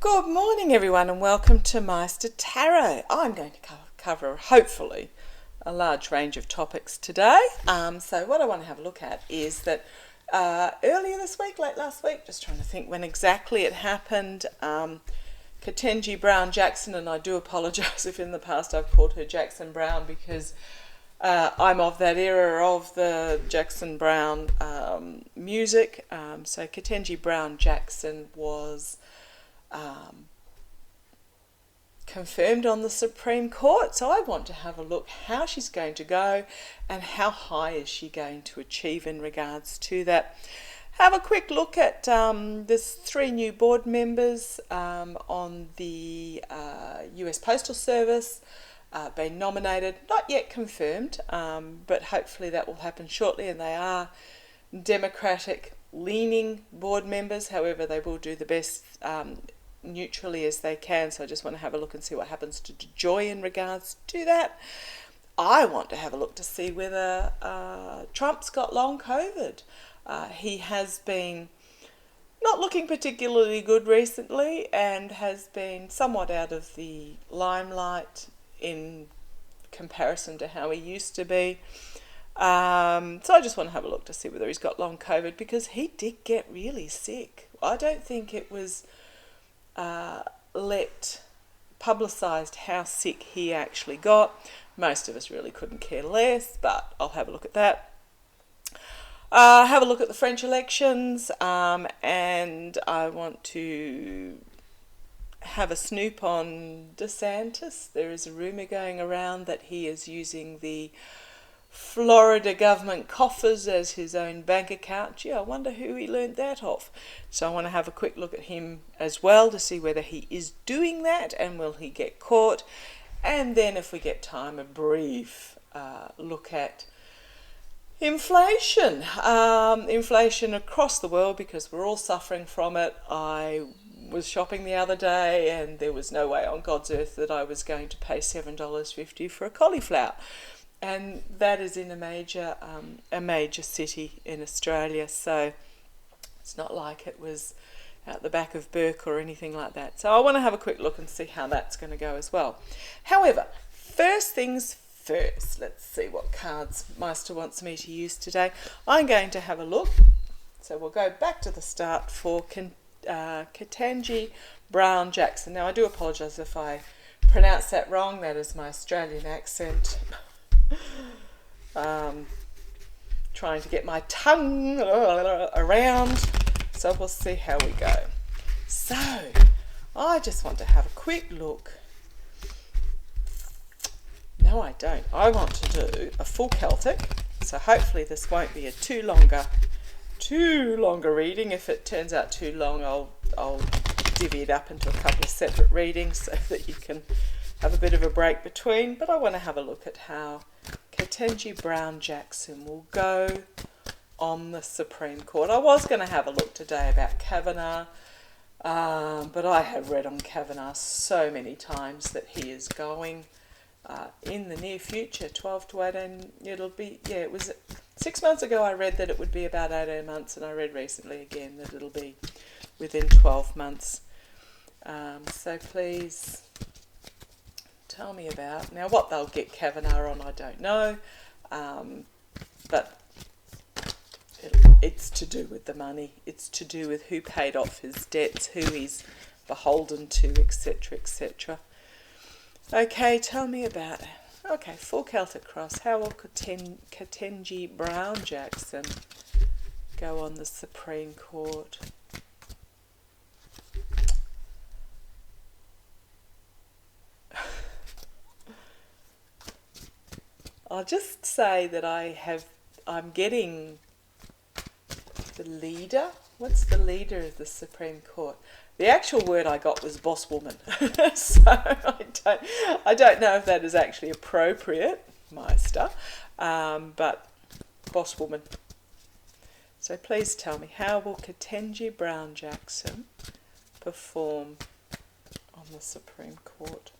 Good morning, everyone, and welcome to Meister Tarot. I'm going to cover, hopefully, a large range of topics today. So what I want to have a look at is that earlier this week, late last week, just trying to think when exactly it happened, Ketanji BrownJackson, and I do apologise if in the past I've called her Jackson Brown because I'm of that era of the Jackson Brown music. So Ketanji BrownJackson was confirmed on the Supreme Court, so I want to have a look how she's going to go and how high is she going to achieve in regards to that. Have a quick look at there's 3 new board members on the US Postal Service been nominated, not yet confirmed, but hopefully that will happen shortly, and they are Democratic leaning board members. However, they will do the best neutrally as they can, so I just want to have a look and see what happens to Joy in regards to that. I want to have a look to see whether Trump's got long COVID. He has been not looking particularly good recently and has been somewhat out of the limelight in comparison to how he used to be. So I just want to have a look to see whether he's got long COVID, because he did get really sick. I don't think it was publicised how sick he actually got. Most of us really couldn't care less, but I'll have a look at that. Have a look at the French elections, and I want to have a snoop on DeSantis. There is a rumour going around that he is using the Florida government coffers as his own bank account. Gee, I wonder who he learned that off. So I want to have a quick look at him as well to see whether he is doing that and will he get caught. And then if we get time, a brief look at inflation. Inflation across the world, because we're all suffering from it. I was shopping the other day and there was no way on God's earth that I was going to pay $7.50 for a cauliflower. And that is in a major city in Australia, so it's not like it was out the back of Burke or anything like that. So I want to have a quick look and see how that's going to go as well. However, first things first, let's see what cards Meister wants me to use today. I'm going to have a look, so we'll go back to the start for Ketanji BrownJackson. Now I do apologise if I pronounce that wrong, that is my Australian accent. Trying to get my tongue around, so we'll see how we go. So I just want to have a quick look. No, I don't. I want to do a full Celtic, so hopefully this won't be a too longer reading. If it turns out too long, I'll divvy it up into a couple of separate readings so that you can have a bit of a break between. But I want to have a look at how Ketanji BrownJackson will go on the Supreme Court. I was going to have a look today about Kavanaugh, but I have read on Kavanaugh so many times that he is going in the near future, 12 to 18, it was 6 months ago I read that it would be about 18 months, and I read recently again that it'll be within 12 months. So please tell me about. Now, what they'll get Kavanaugh on, I don't know, but it's to do with the money. It's to do with who paid off his debts, who he's beholden to, etc., etc. Okay, tell me about it. Okay, full Celtic cross. How will Ketanji BrownJackson go on the Supreme Court? I'll just say that I'm getting the leader. What's the leader of the Supreme Court? The actual word I got was bosswoman. So I don't know if that is actually appropriate, Meister, but bosswoman. So please tell me, how will Ketanji BrownJackson perform on the Supreme Court?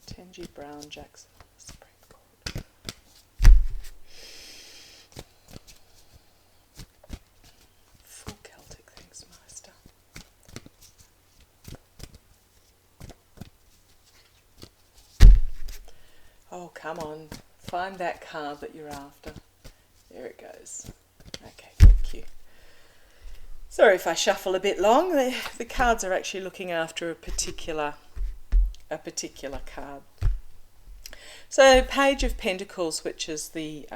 Ketanji BrownJackson on the Supreme Court. come on, find that card that you're after. There it goes. Okay, thank you. Sorry if I shuffle a bit long. The cards are actually looking after a particular card. So Page of Pentacles, which is the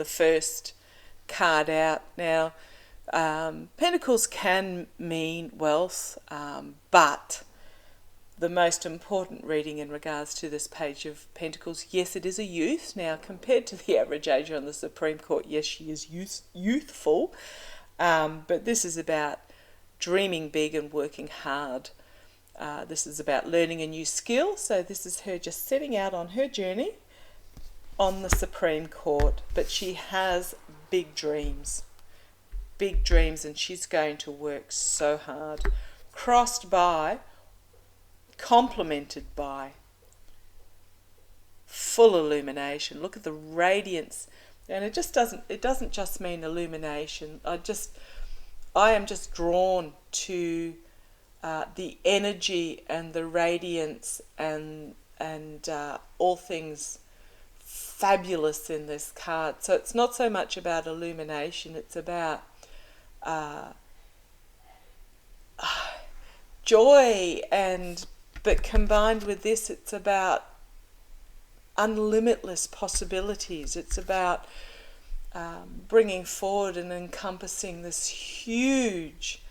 first card out. Now, Pentacles can mean wealth, but the most important reading in regards to this Page of Pentacles, yes, it is a youth. Now, compared to the average age on the Supreme Court, yes, she is youthful, but this is about dreaming big and working hard. This is about learning a new skill. So this is her just setting out on her journey on the Supreme Court, but she has big dreams, and she's going to work so hard, crossed by, complemented by full illumination. Look at the radiance, and it doesn't just mean illumination. I am just drawn to the energy and the radiance and all things fabulous in this card. So it's not so much about illumination, it's about joy, but combined with this, it's about unlimitless possibilities. It's about bringing forward and encompassing this huge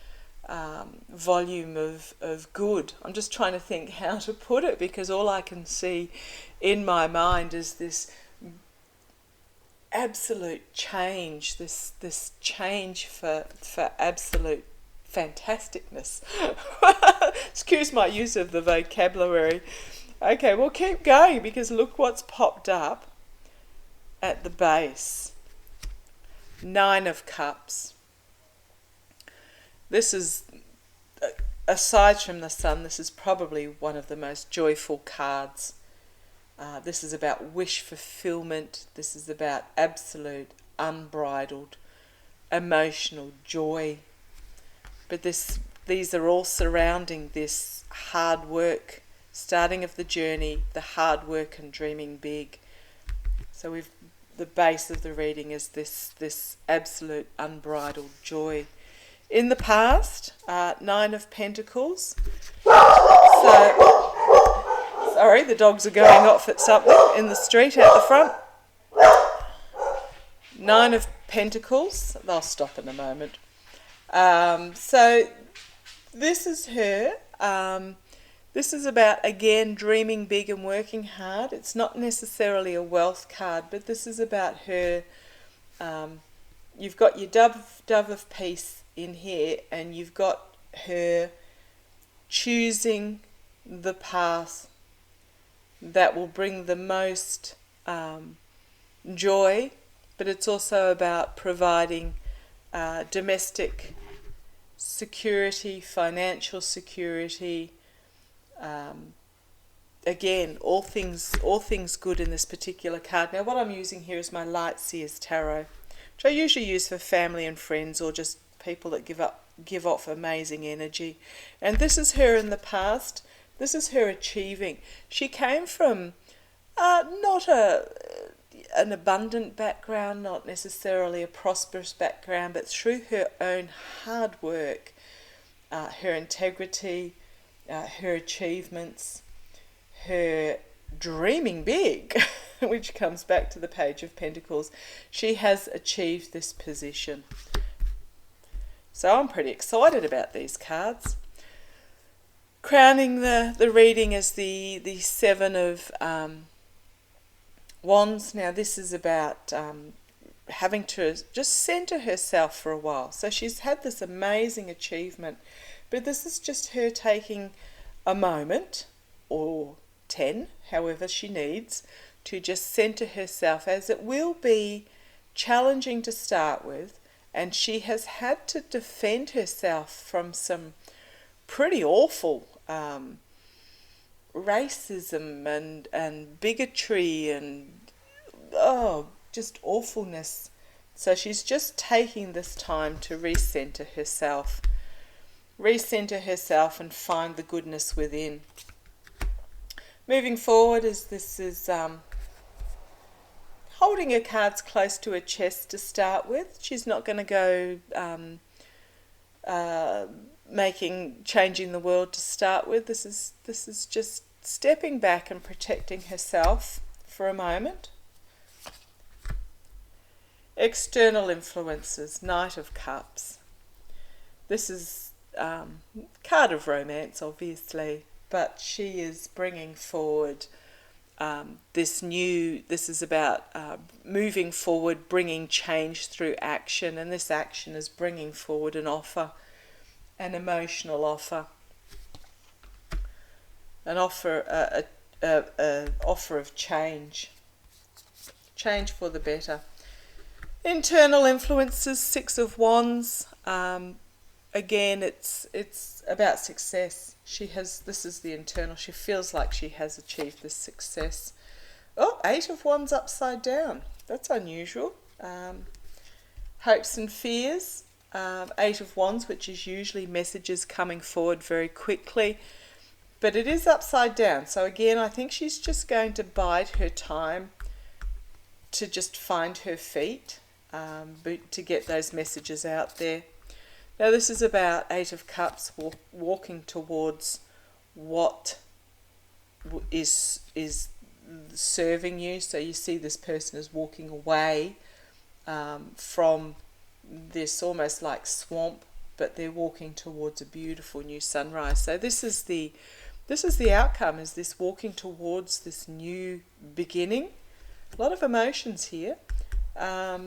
volume of good. I'm just trying to think how to put it, because all I can see in my mind is this absolute change, this change for absolute fantasticness. Excuse my use of the vocabulary. Okay, we'll keep going, because look what's popped up at the base. 9 of Cups. This is, aside from the Sun, this is probably one of the most joyful cards. This is about wish fulfillment. This is about absolute, unbridled, emotional joy. But these are all surrounding this hard work, starting of the journey, the hard work and dreaming big. So the base of the reading is this absolute, unbridled joy. In the past, 9 of Pentacles. So, sorry, the dogs are going off at something in the street out the front. 9 of Pentacles. They'll stop in a moment. So this is her. This is about, again, dreaming big and working hard. It's not necessarily a wealth card, but this is about her. You've got your dove of peace in here, and you've got her choosing the path that will bring the most joy, but it's also about providing domestic security, financial security. Again, all things good in this particular card. Now, what I'm using here is my Light Seers Tarot, which I usually use for family and friends, or just people that give off amazing energy. And this is her in the past. This is her achieving. She came from not an abundant background, not necessarily a prosperous background, but through her own hard work, her integrity, her achievements, her dreaming big, which comes back to the Page of Pentacles, she has achieved this position. So I'm pretty excited about these cards. Crowning the reading is the 7 of Wands. Now this is about having to just centre herself for a while. So she's had this amazing achievement, but this is just her taking a moment, or 10, however she needs, to just centre herself, as it will be challenging to start with, and she has had to defend herself from some pretty awful racism and bigotry and just awfulness. So she's just taking this time to recenter herself and find the goodness within. Moving forward, as this is holding her cards close to her chest to start with. She's not going to go changing the world to start with. This is just stepping back and protecting herself for a moment. External influences, Knight of Cups. This is card of romance, obviously, but she is bringing forward this is about moving forward, bringing change through action, and this action is bringing forward an offer, an emotional offer, an offer, a offer of change for the better. Internal influences, Six of Wands. Again, it's about success. This is the internal. She feels like she has achieved this success. Oh, Eight of Wands upside down. That's unusual. Hopes and fears. Eight of Wands, which is usually messages coming forward very quickly, but it is upside down. So again, I think she's just going to bide her time to just find her feet, to get those messages out there. Now this is about Eight of Cups, walking towards what is serving you. So you see this person is walking away from this almost like swamp, but they're walking towards a beautiful new sunrise. So this is the outcome, is this walking towards this new beginning. A lot of emotions here. A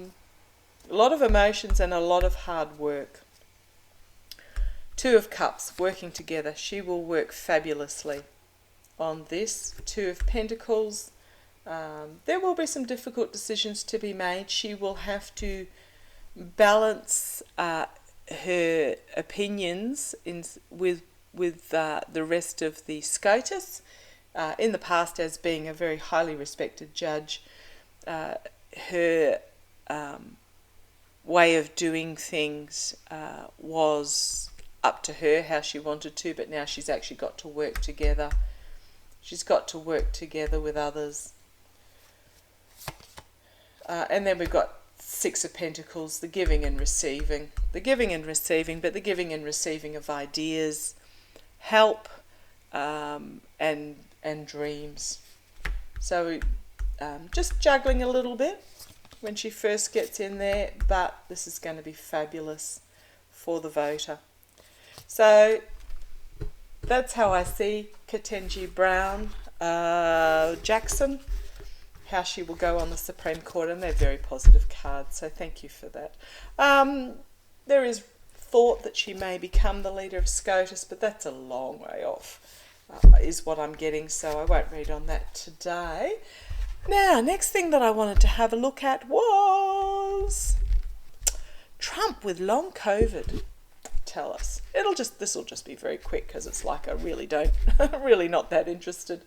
lot of emotions and a lot of hard work. Two of Cups, working together. She will work fabulously on this. Two of Pentacles. There will be some difficult decisions to be made. She will have to balance her opinions with the rest of the SCOTUS. In the past, as being a very highly respected judge, her way of doing things was up to her, how she wanted to, but now she's actually got to work together. She's got to work together with others. And then we've got Six of Pentacles, the giving and receiving. The giving and receiving, but the giving and receiving of ideas, help, and dreams. So just juggling a little bit when she first gets in there, but this is going to be fabulous for the voter. So that's how I see Ketanji BrownJackson, how she will go on the Supreme Court, and they're very positive cards, so thank you for that. There is thought that she may become the leader of SCOTUS, but that's a long way off, is what I'm getting, so I won't read on that today. Now, next thing that I wanted to have a look at was Trump with long COVID. Tell us. This will just be very quick, because it's like I really not that interested.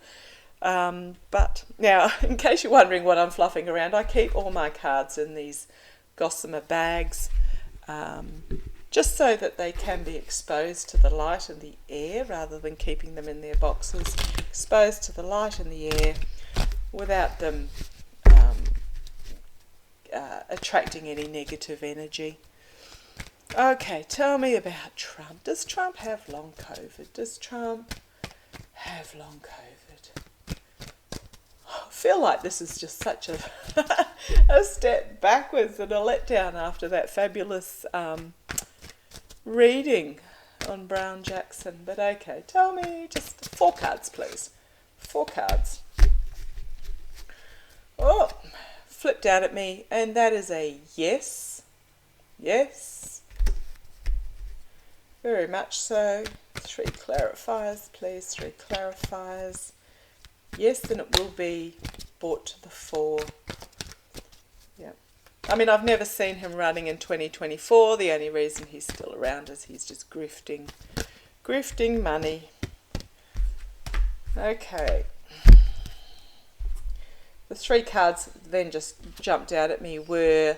But now, in case you're wondering what I'm fluffing around, I keep all my cards in these gossamer bags, just so that they can be exposed to the light and the air, rather than keeping them in their boxes. Exposed to the light and the air without them attracting any negative energy. Okay, tell me about Trump. Does Trump have long COVID? Does Trump have long COVID? I feel like this is just such a step backwards and a letdown after that fabulous reading on BrownJackson. But okay, tell me just 4 cards, please. 4 cards. Oh, flipped out at me, and that is a yes. Yes. Very much so. 3 clarifiers, please. 3 clarifiers. Yes, then it will be brought to the fore. Yeah. I mean, I've never seen him running in 2024. The only reason he's still around is he's just grifting money. Okay. The 3 cards then just jumped out at me were,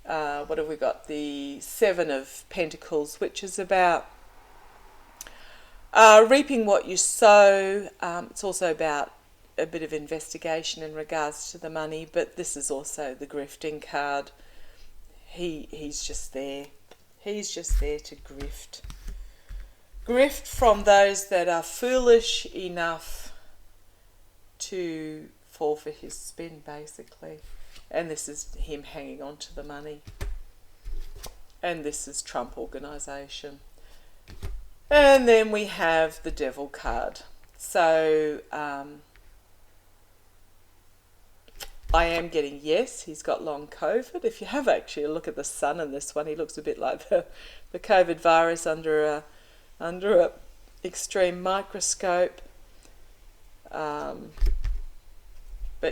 what have we got? The 7 of Pentacles, which is about reaping what you sow. It's also about a bit of investigation in regards to the money, but this is also the grifting card. He's just there. He's just there to grift. Grift from those that are foolish enough to fall for his spin, basically. And this is him hanging on to the money. And this is Trump organisation. And then we have the devil card. So I am getting yes, he's got long COVID. If you have actually a look at the sun in this one, he looks a bit like the COVID virus under a extreme microscope. But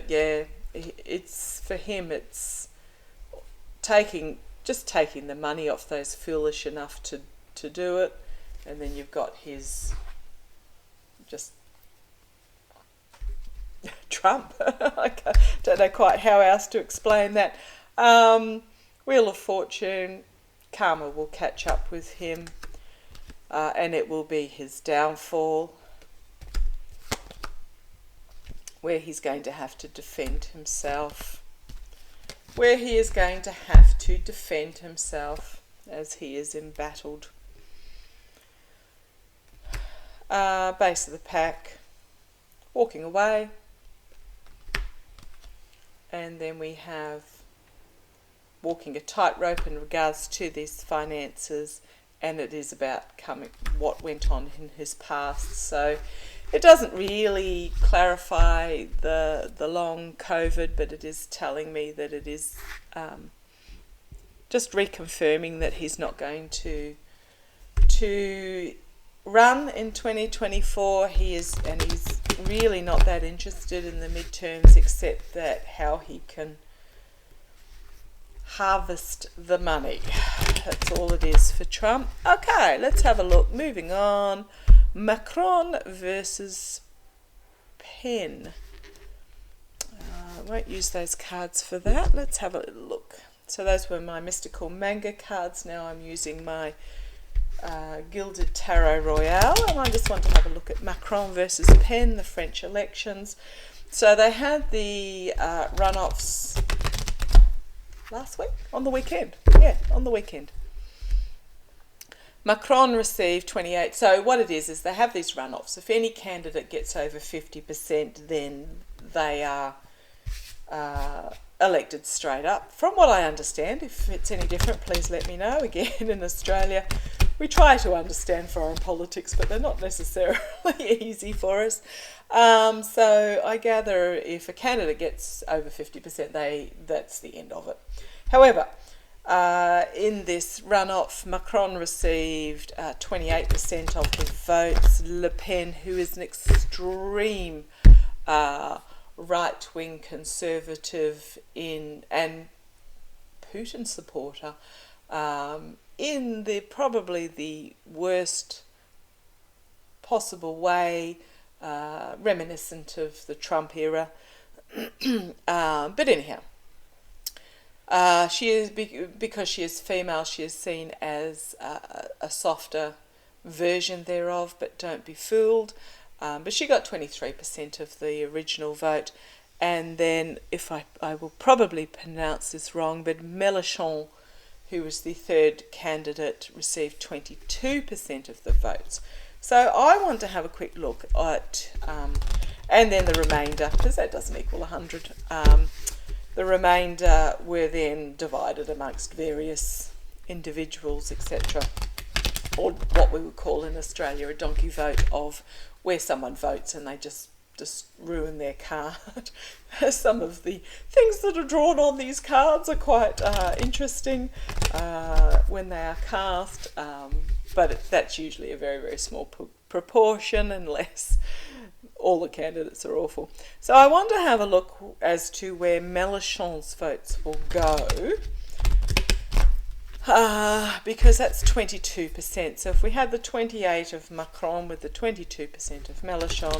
yeah, it's for him. It's taking the money off those foolish enough to do it, and then you've got his just Trump. I don't know quite how else to explain that. Wheel of Fortune, karma will catch up with him, and it will be his downfall, where he's going to have to defend himself. Where he is going to have to defend himself as he is embattled. Base of the pack, walking away. And then we have walking a tightrope in regards to these finances, and it is about what went on in his past. So it doesn't really clarify the long COVID, but it is telling me that it is just reconfirming that he's not going to run in 2024. He's really not that interested in the midterms, except that how he can harvest the money. That's all it is for Trump. Okay, let's have a look. Moving on. Macron versus Pen. I won't use those cards for that. Let's have a little look. So those were my mystical manga cards. Now I'm using my Gilded Tarot Royale, and I just want to have a look at Macron versus Pen, the French elections. So they had the runoffs last week? On the weekend. Yeah, on the weekend. Macron received 28. So what it is they have these runoffs. If any candidate gets over 50%, then they are elected straight up. From what I understand, if it's any different, please let me know. Again, in Australia, we try to understand foreign politics, but they're not necessarily easy for us. So I gather if a candidate gets over 50%, that's the end of it. However, in this runoff, Macron received 28% of the votes. Le Pen, who is an extreme right-wing conservative and Putin supporter, in probably the worst possible way, reminiscent of the Trump era. But anyhow, she is, because she is female, she is seen as a softer version thereof, but don't be fooled. But she got 23% of the original vote. And then, if I will probably pronounce this wrong, but Mélenchon, who was the third candidate, received 22% of the votes. So I want to have a quick look at, and then the remainder, because that doesn't equal 100. The remainder were then divided amongst various individuals, etc. Or what we would call in Australia a donkey vote, of where someone votes and they just ruin their card. Some of the things that are drawn on these cards are quite interesting when they are cast, but that's usually a very, very small proportion, unless all the candidates are awful. So I want to have a look as to where Mélenchon's votes will go, because that's 22%. So if we had the 28 of Macron with the 22% of Mélenchon,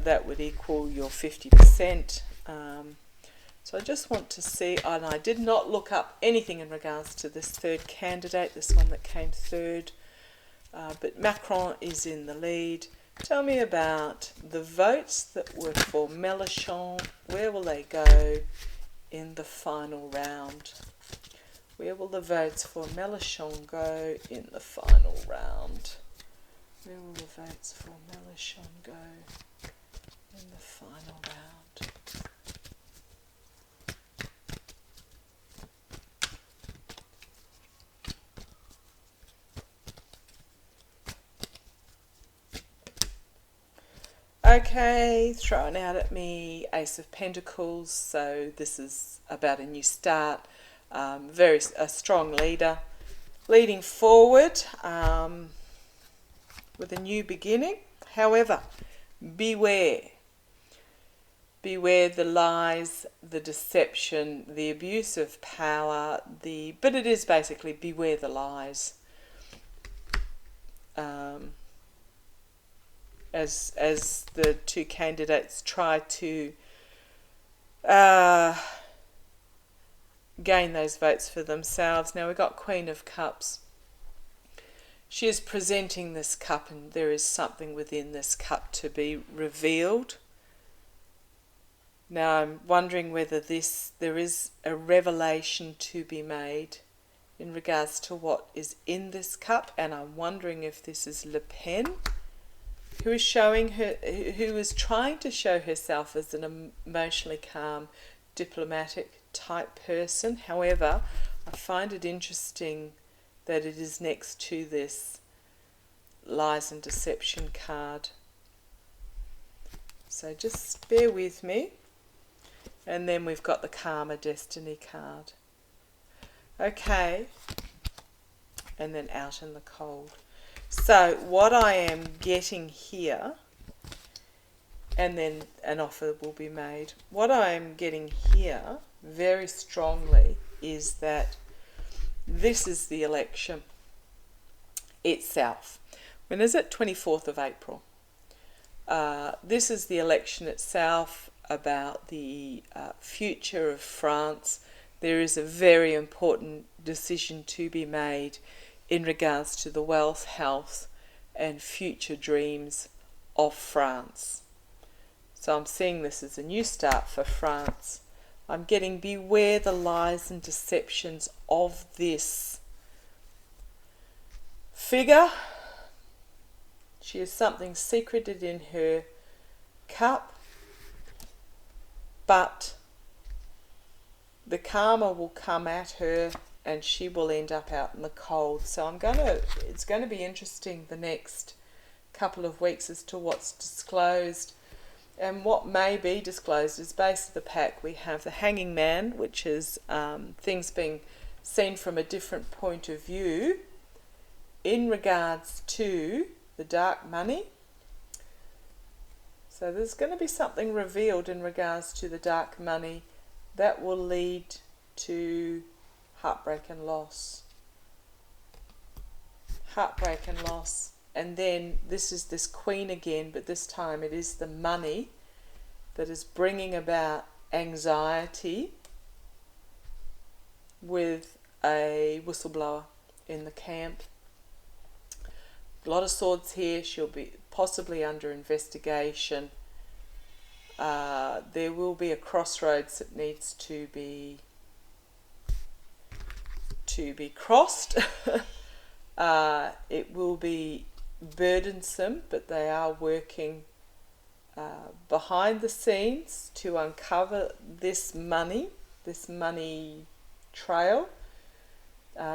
that would equal your 50%. So I just want to see, and I did not look up anything in regards to this third candidate, this one that came third, but Macron is in the lead. Tell me about the votes that were for Mélenchon. Where will they go in the final round? Where will the votes for Mélenchon go in the final round? Where will the votes for Mélenchon go in the final round? Okay, thrown out at me, Ace of Pentacles, so this is about a new start, a strong leader, leading forward with a new beginning. However, beware the lies, the deception, the abuse of power, but it is basically beware the lies. As the two candidates try to gain those votes for themselves. Now we've got Queen of Cups. She is presenting this cup, and there is something within this cup to be revealed. Now I'm wondering whether there is a revelation to be made in regards to what is in this cup, and I'm wondering if this is Le Pen, who is trying to show herself as an emotionally calm, diplomatic type person. However, I find it interesting that it is next to this lies and deception card. So just bear with me. And then we've got the Karma Destiny card. Okay. And then Out in the Cold. So what I am getting here, and then an offer will be made. What I am getting here very strongly is that this is the election itself. When is it? 24th of April. This is the election itself, about the future of France. There is a very important decision to be made in regards to the wealth, health and future dreams of France. So I'm seeing this as a new start for France. I'm getting beware the lies and deceptions of this figure. She has something secreted in her cup, but the karma will come at her and she will end up out in the cold. So it's going to be interesting the next couple of weeks as to what's disclosed. And what may be disclosed is base of the pack. We have the Hanging Man, which is things being seen from a different point of view in regards to the dark money. So there's going to be something revealed in regards to the dark money that will lead to heartbreak and loss. Heartbreak and loss. And then this is this Queen again, but this time it is the money that is bringing about anxiety with a whistleblower in the camp. A lot of swords here. She'll be possibly under investigation. There will be a crossroads that needs to be crossed. It will be burdensome, but they are working behind the scenes to uncover this money trail.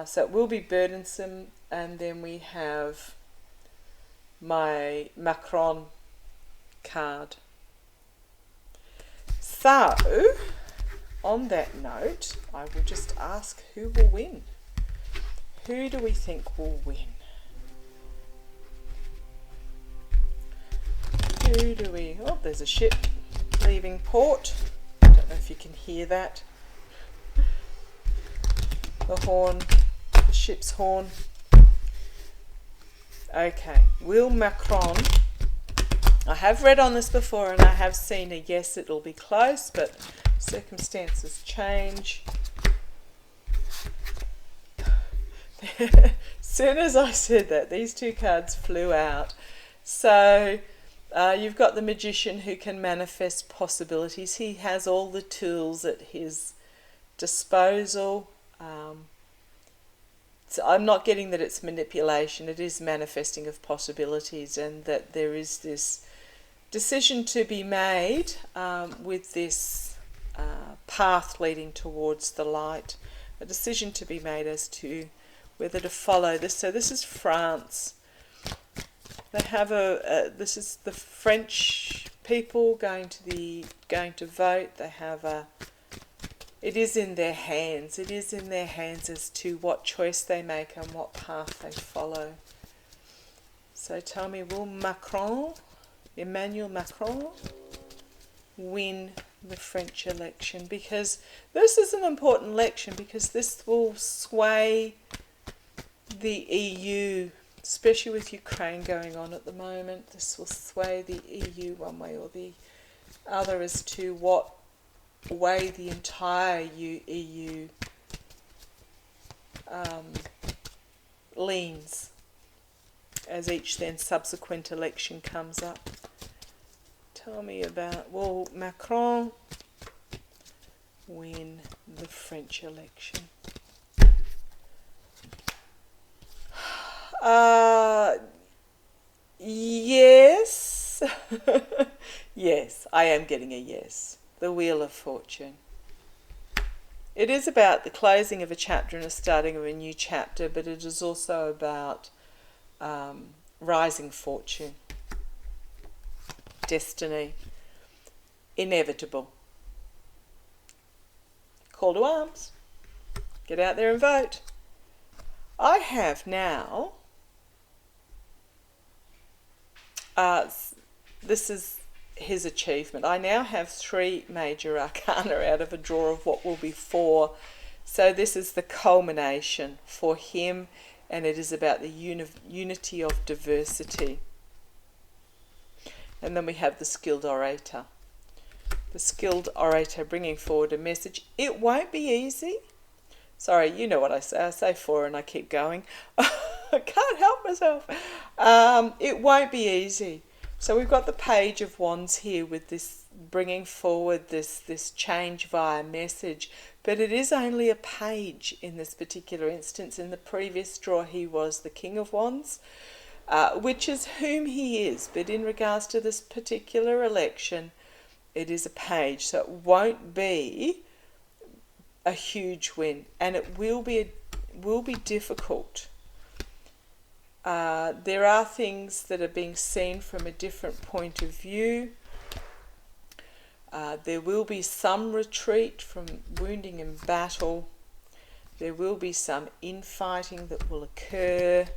So it will be burdensome. And then we have my Macron card. So on that note, I will just ask who will win. Who do we think will win? Oh, there's a ship leaving port. I don't know if you can hear that. The horn, the ship's horn. Okay, will Macron, I have read on this before and I have seen a yes, it'll be close, but circumstances change. As soon as I said that, these two cards flew out. So you've got the magician who can manifest possibilities. He has all the tools at his disposal. So I'm not getting that it's manipulation. It is manifesting of possibilities, and that there is this decision to be made with this path leading towards the light. A decision to be made as to whether to follow this. So this is France. They have this is the French people going to vote. They have it is in their hands. It is in their hands as to what choice they make and what path they follow. So tell me, will Emmanuel Macron, win the French election? Because this is an important election, because this will sway the EU, especially with Ukraine going on at the moment. This will sway the EU one way or the other as to what way the entire EU leans as each then subsequent election comes up. Tell me about, will Macron win the French election? Yes. Yes, I am getting a yes. The Wheel of Fortune. It is about the closing of a chapter and the starting of a new chapter, but it is also about rising fortune, destiny, inevitable. Call to arms. Get out there and vote. I have now, this is his achievement. I now have 3 major arcana out of a draw of what will be 4. So this is the culmination for him, and it is about the unity of diversity. And then we have the skilled orator. The skilled orator bringing forward a message. It won't be easy. Sorry, you know what I say. I say 4 and I keep going. I can't help myself. It won't be easy. So we've got the Page of Wands here with this bringing forward this change via message. But it is only a page in this particular instance. In the previous draw, he was the King of Wands, which is whom he is. But in regards to this particular election, it is a page. So it won't be a huge win, and it will be difficult. There are things that are being seen from a different point of view. There will be some retreat from wounding and battle. There will be some infighting that will occur.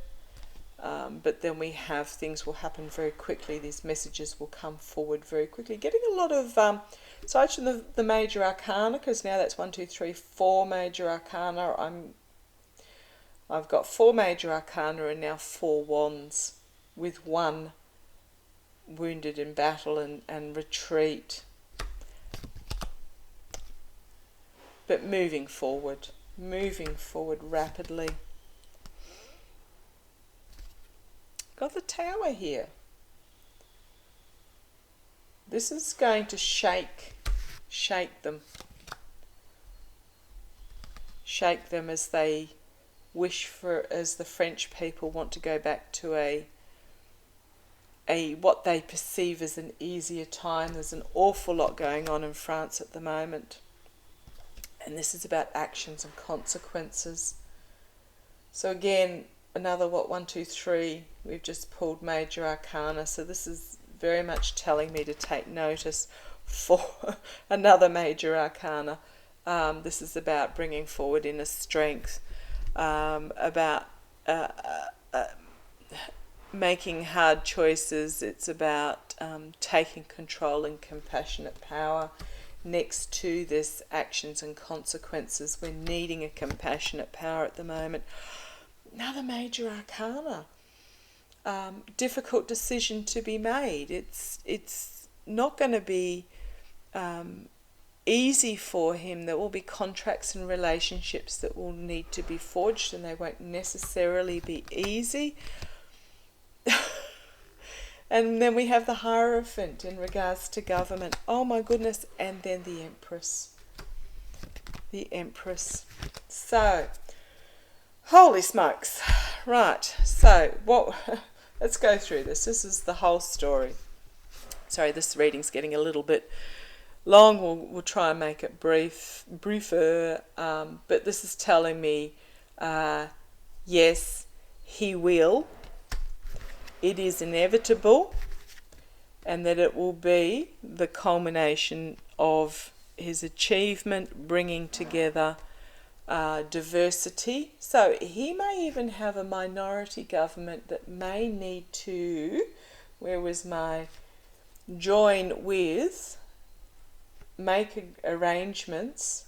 But then we have things will happen very quickly. These messages will come forward very quickly. Getting a lot of, so I mentioned the major arcana, because now that's 1, 2, 3, 4 major arcana. I've got 4 major arcana and now 4 wands, with 1 wounded in battle and retreat. But moving forward rapidly. Got the Tower here. This is going to shake them. Shake them as they wish for, as the French people want to go back to a what they perceive as an easier time. There's an awful lot going on in France at the moment. And this is about actions and consequences. So again, another 1, 2, 3, we've just pulled major arcana. So this is very much telling me to take notice for another major arcana. This is about bringing forward inner strength, about making hard choices. It's about taking control and compassionate power. Next to this, actions and consequences. We're needing a compassionate power at the moment. Another major arcana. Difficult decision to be made. It's not going to be easy for him. There will be contracts and relationships that will need to be forged, and they won't necessarily be easy. And then we have the Hierophant in regards to government. Oh my goodness. And then the Empress. The Empress. So, holy smokes. Right. So, let's go through this. This is the whole story. Sorry, this reading's getting a little bit long. We'll try and make it briefer. But this is telling me, yes, he will. It is inevitable, and that it will be the culmination of his achievement, bringing together diversity. So he may even have a minority government that may need to, where was my join with, make arrangements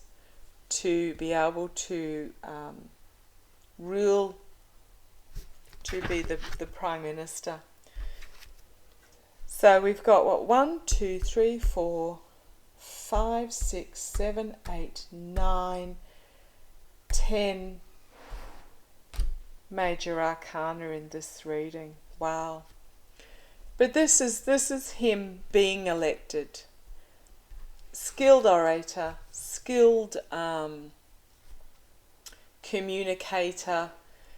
to be able to rule, to be the Prime Minister. So we've got what, 1, 2, 3, 4, 5, 6, 7, 8, 9, 10 major arcana in this reading. Wow. But this is him being elected. Skilled orator, skilled communicator.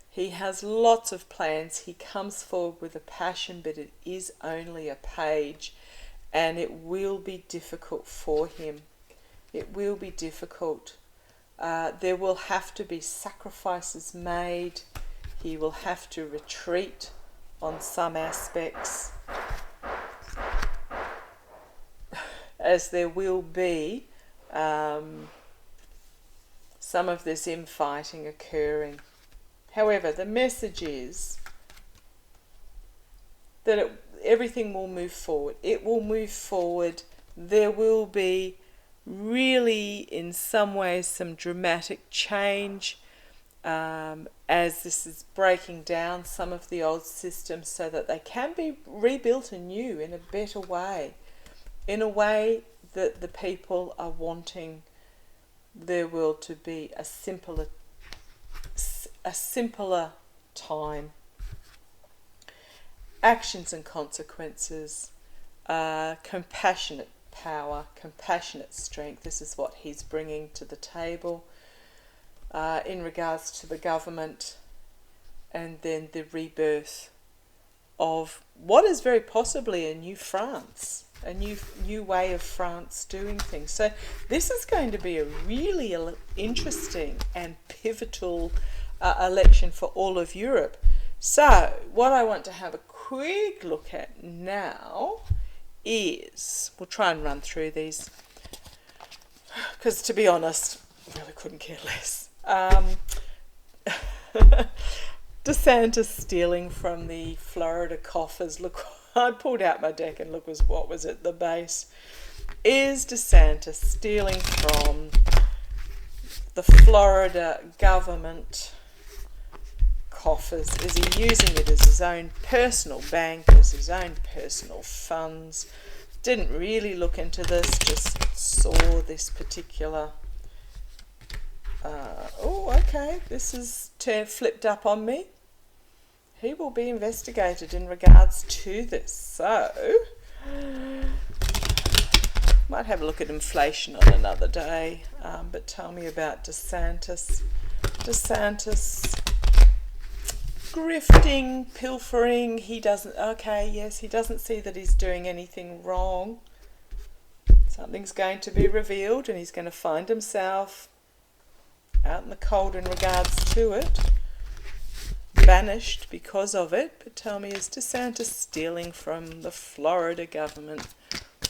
He has lots of plans. He comes forward with a passion, but it is only a page, and it will be difficult for him. It will be difficult. There will have to be sacrifices made. He will have to retreat on some aspects, as there will be some of this infighting occurring. However, the message is that everything will move forward. It will move forward. There will be really, in some ways, some dramatic change as this is breaking down some of the old systems so that they can be rebuilt anew in a better way, in a way that the people are wanting their world to be a simpler time. Actions and consequences, compassionate power, compassionate strength. This is what he's bringing to the table in regards to the government, and then the rebirth of what is very possibly a new France, a new way of France doing things. So this is going to be a really interesting and pivotal election for all of Europe. So what I want to have a quick look at now is, we'll try and run through these because, to be honest, I really couldn't care less. deSantis stealing from the Florida coffers. Look, I pulled out my deck and look, what was it, the base. Is deSantis stealing from the Florida government coffers? Is he using it as his own personal bank, as his own personal funds? Didn't really look into this, just saw this particular... oh, okay, this is flipped up on me. He will be investigated in regards to this. So, might have a look at inflation on another day. But tell me about deSantis. deSantis grifting, pilfering. He doesn't, okay, yes, he doesn't see that he's doing anything wrong. Something's going to be revealed and he's going to find himself out in the cold in regards to it, banished because of it. But tell me, is deSantis stealing from the Florida government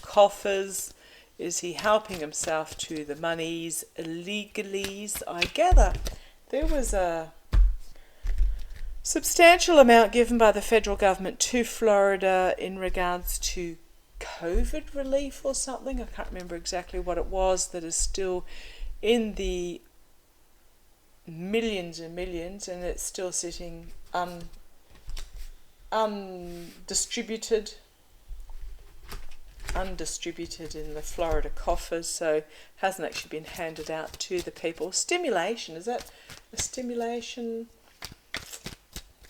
coffers? Is he helping himself to the monies illegally? I gather there was a substantial amount given by the federal government to Florida in regards to COVID relief or something. I can't remember exactly what it was, that is still in the millions and millions, and it's still sitting undistributed in the Florida coffers, so hasn't actually been handed out to the people. Stimulation, is that a stimulation?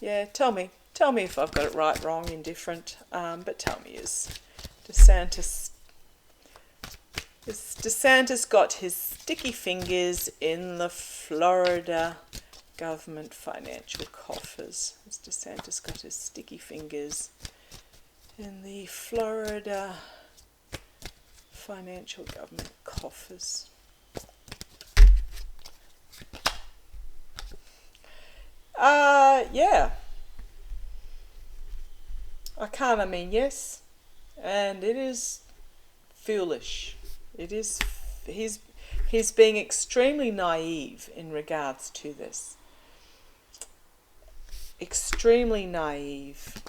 Yeah, tell me. Tell me if I've got it right, wrong, indifferent, but tell me, is DeSantis got his sticky fingers in the Florida government financial coffers? Has DeSantis got his sticky fingers in the Florida financial government coffers? Yeah. I mean yes, and it is foolish. It is. He's being extremely naive in regards to this. Extremely naive.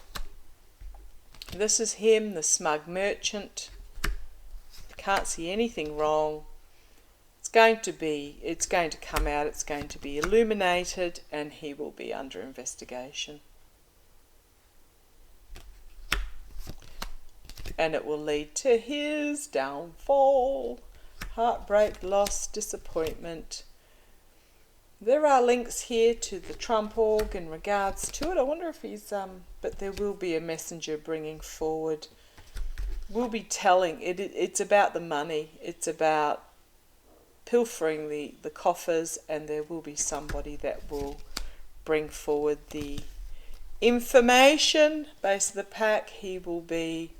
This is him, the smug merchant. Can't see anything wrong. It's going to come out, it's going to be illuminated, and he will be under investigation. And it will lead to his downfall. Heartbreak, loss, disappointment. There are links here to the Trump org in regards to it. I wonder if he's, but there will be a messenger bringing forward. We'll be telling, it's about the money. It's about pilfering the coffers, and there will be somebody that will bring forward the information. Base of the pack, he will be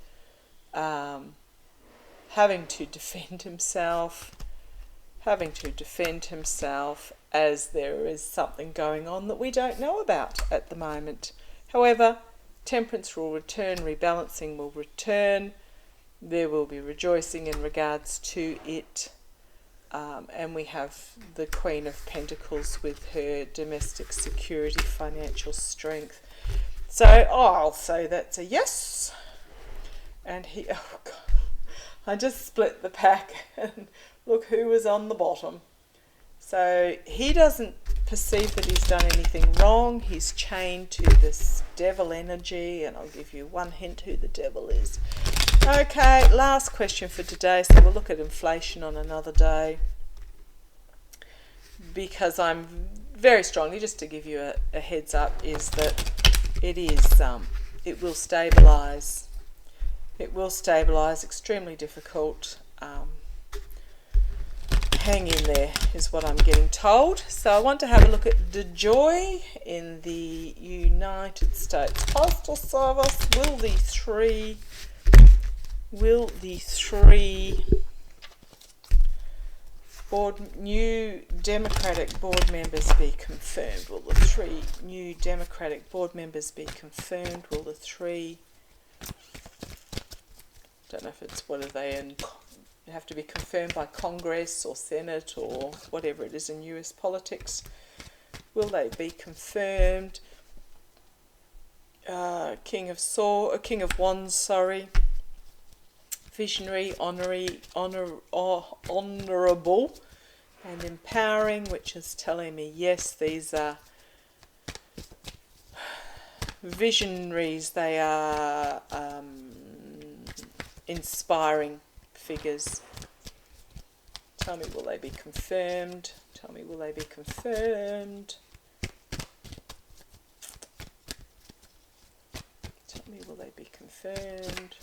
having to defend himself, as there is something going on that we don't know about at the moment. However, temperance will return, rebalancing will return, there will be rejoicing in regards to it, and we have the Queen of Pentacles with her domestic security, financial strength. So I'll say that's a yes. And oh God, I just split the pack and look who was on the bottom. So he doesn't perceive that he's done anything wrong. He's chained to this devil energy, and I'll give you one hint who the devil is. Okay, last question for today. So we'll look at inflation on another day, because I'm very strongly, just to give you a heads up, is that it will stabilise. It will stabilise. Extremely difficult. Hang in there is what I'm getting told. So I want to have a look at the joy in the United States Postal Service. Will the three new Democratic board members be confirmed? Will the 3 new Democratic board members be confirmed? Will the 3, don't know if it's, what are they in, have to be confirmed by Congress or Senate or whatever it is in US politics. Will they be confirmed? King of Wands, sorry. Visionary, honourable and empowering, which is telling me yes, these are visionaries. They are inspiring figures. Tell me, will they be confirmed? Tell me, will they be confirmed? Tell me, will they be confirmed?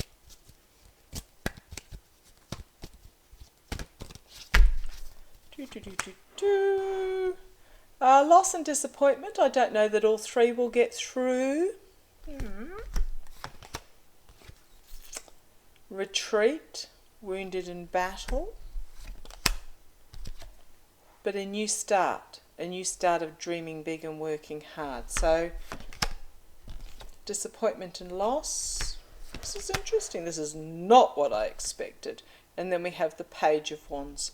Loss and disappointment. I don't know that all 3 will get through. Retreat, wounded in battle, but a new start of dreaming big and working hard. So disappointment and loss. This is interesting. This is not what I expected. And then we have the Page of Wands.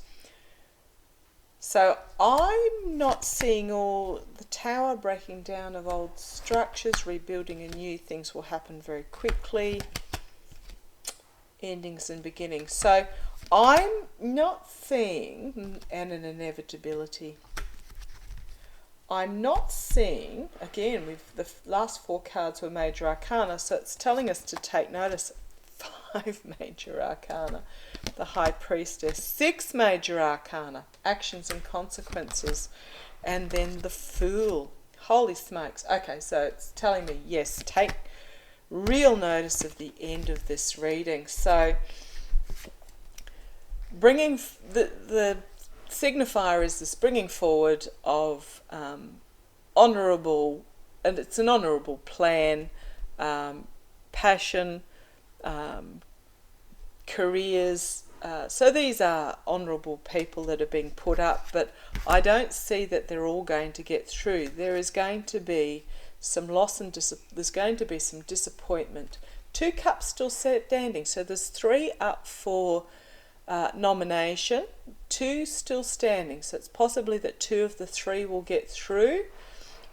So I'm not seeing all the Tower, breaking down of old structures, rebuilding anew. Things will happen very quickly. Endings and beginnings. So I'm not seeing an inevitability. I'm not seeing, again, the last 4 cards were major arcana, so it's telling us to take notice. 5 major arcana, the High Priestess, 6 major arcana, actions and consequences, and then the Fool, Holy smokes. Okay, so it's telling me, yes, take real notice of the end of this reading. So bringing the signifier is this bringing forward of honourable, and it's an honourable plan, passion, careers. So these are honourable people that are being put up, but I don't see that they're all going to get through. There is going to be some loss and there's going to be some disappointment. 2 cups still standing, so there's 3 up for nomination, 2 still standing, so it's possibly that 2 of the 3 will get through.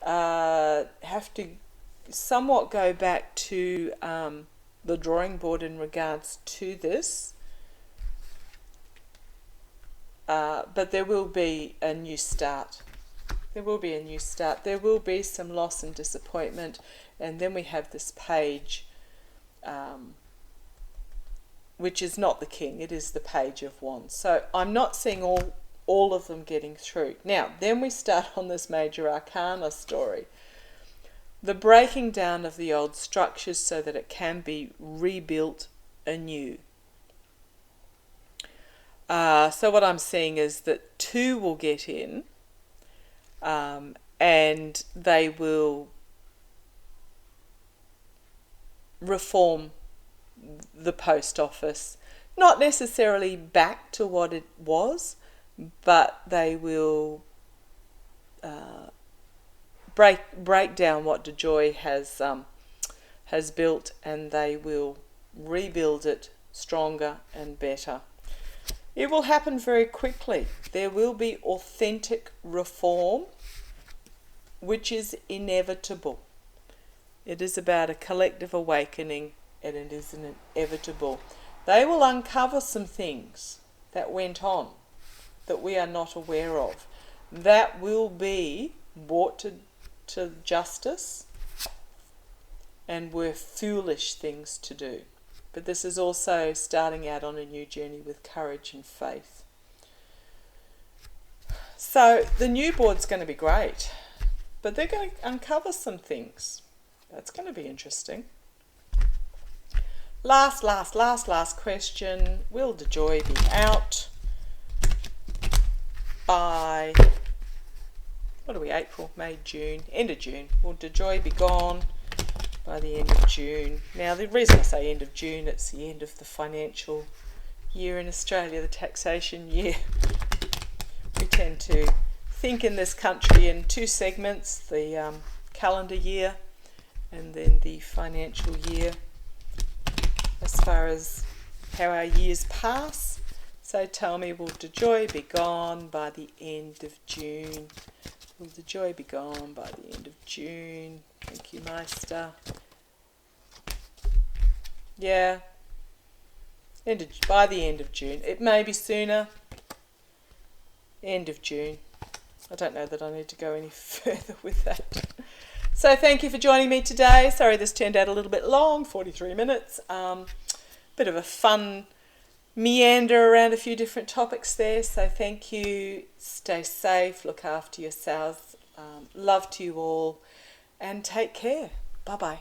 Have to somewhat go back to the drawing board in regards to this. But there will be a new start. There will be a new start. There will be some loss and disappointment. And then we have this page, which is not the king. It is the page of wands. So I'm not seeing all of them getting through. Now, then we start on this major arcana story. The breaking down of the old structures so that it can be rebuilt anew. So what I'm seeing is that 2 will get in, and they will reform the post office. Not necessarily back to what it was, but they will break down what DeJoy has built, and they will rebuild it stronger and better. It will happen very quickly. There will be authentic reform, which is inevitable. It is about a collective awakening, and it is inevitable. They will uncover some things that went on that we are not aware of. That will be brought to justice and were foolish things to do. But this is also starting out on a new journey with courage and faith. So the new board's going to be great, but they're going to uncover some things. That's going to be interesting. Last question. Will DeJoy be out by, what are we, April, May, June, end of June? Will DeJoy be gone by the end of June? Now, the reason I say end of June, it's the end of the financial year in Australia, the taxation year. We tend to think in this country in 2 segments, the calendar year and then the financial year, as far as how our years pass. So tell me, will DeJoy be gone by the end of June? Will DeJoy be gone by the end of June? Thank you, Meister. Yeah, by the end of June. It may be sooner. End of June. I don't know that I need to go any further with that. So thank you for joining me today. Sorry this turned out a little bit long, 43 minutes. Bit of a fun meander around a few different topics there. So thank you. Stay safe. Look after yourselves. Love to you all. And take care. Bye-bye.